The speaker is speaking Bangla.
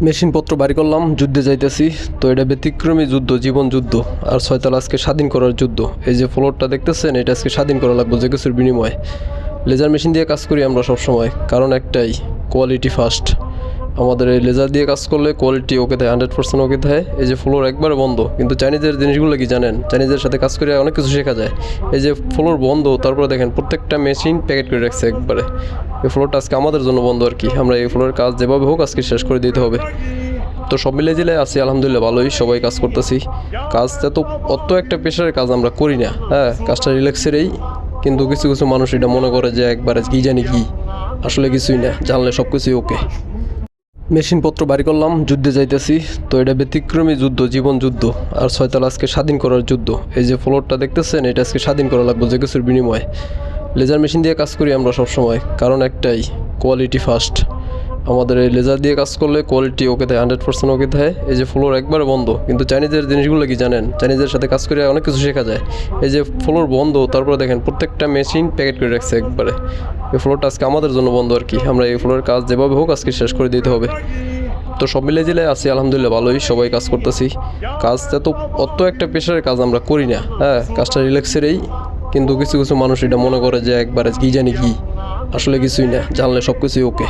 মেশিনপত্র বাড়ি করলাম, যুদ্ধে যাইতেছি। তো এটা ব্যতিক্রমী যুদ্ধ, জীবন যুদ্ধ। আর ছয়তলা আজকে স্বাধীন করার যুদ্ধ। এই যে ফ্লোরটা দেখতেছেন, এটা আজকে স্বাধীন করা লাগবে যে কিছুর বিনিময়ে। লেজার মেশিন দিয়ে কাজ করি আমরা সব সময়, কারণ একটাই, কোয়ালিটি ফার্স্ট। আমাদের এই লেজার দিয়ে কাজ করলে কোয়ালিটি ওকে থাকে, 100% ওকে থাকে। এই যে ফ্লোর একবারে বন্ধ, কিন্তু চাইনিজের জিনিসগুলো কি জানেন? চাইনিজের সাথে কাজ করে অনেক কিছু শেখা যায়। এই যে ফ্লোর বন্ধ, তারপরে দেখেন প্রত্যেকটা মেশিন প্যাকেট করে রাখছে একবারে। এই ফ্লোরটা আজকে আমাদের জন্য বন্ধ আর কি। আমরা এই ফ্লোরের কাজ যেভাবে হোক আজকে শেষ করে দিতে হবে। তো সব মিলে জিলে আছি আলহামদুলিল্লাহ, ভালোই, সবাই কাজ করতেছি। কাজটা তো অত একটা প্রেশারের কাজ আমরা করি না, হ্যাঁ, কাজটা রিল্যাক্সেরই। কিন্তু কিছু কিছু মানুষ এটা মনে করে যে একবারে কি জানি কি, আসলে কিছুই না, জানলে সব কিছুই ওকে। মেশিনপত্র বাড়ি করলাম, যুদ্ধে যাইতেছি। তো এটা ব্যতিক্রমী যুদ্ধ, জীবন যুদ্ধ। আর ছয়তলা আজকে স্বাধীন করার যুদ্ধ। এই যে ফ্লোরটা দেখতেছেন, এটা আজকে স্বাধীন করা লাগবে যে কিছুর বিনিময়ে। লেজার মেশিন দিয়ে কাজ করি আমরা সব সময়, কারণ একটাই, কোয়ালিটি ফার্স্ট। আমাদের এই লেজার দিয়ে কাজ করলে কোয়ালিটি ওকে থাকে, 100% ওকে থাকে। এই যে ফ্লোর একবারে বন্ধ, কিন্তু চাইনিজের জিনিসগুলো কি জানেন? চাইনিজের সাথে কাজ করে অনেক কিছু শেখা যায়। এই যে ফ্লোর বন্ধ, তারপরে দেখেন প্রত্যেকটা মেশিন প্যাকেট করে রাখছে একবারে। এই ফ্লোরটা আজকে আমাদের জন্য বন্ধ আর কি। আমরা এই ফ্লোরের কাজ যেভাবে হোক আজকে শেষ করে দিতে হবে। তো সব মিলে জিলে আছি আলহামদুলিল্লাহ, ভালোই, সবাই কাজ করতেছি। কাজটা তো অত একটা প্রেশারের কাজ আমরা করি না, হ্যাঁ, কাজটা রিল্যাক্সেরই। কিন্তু কিছু কিছু মানুষ এটা মনে করে যে একবারে কি জানি কি, আসলে কিছুই না, জানলে সব কিছুই ওকে।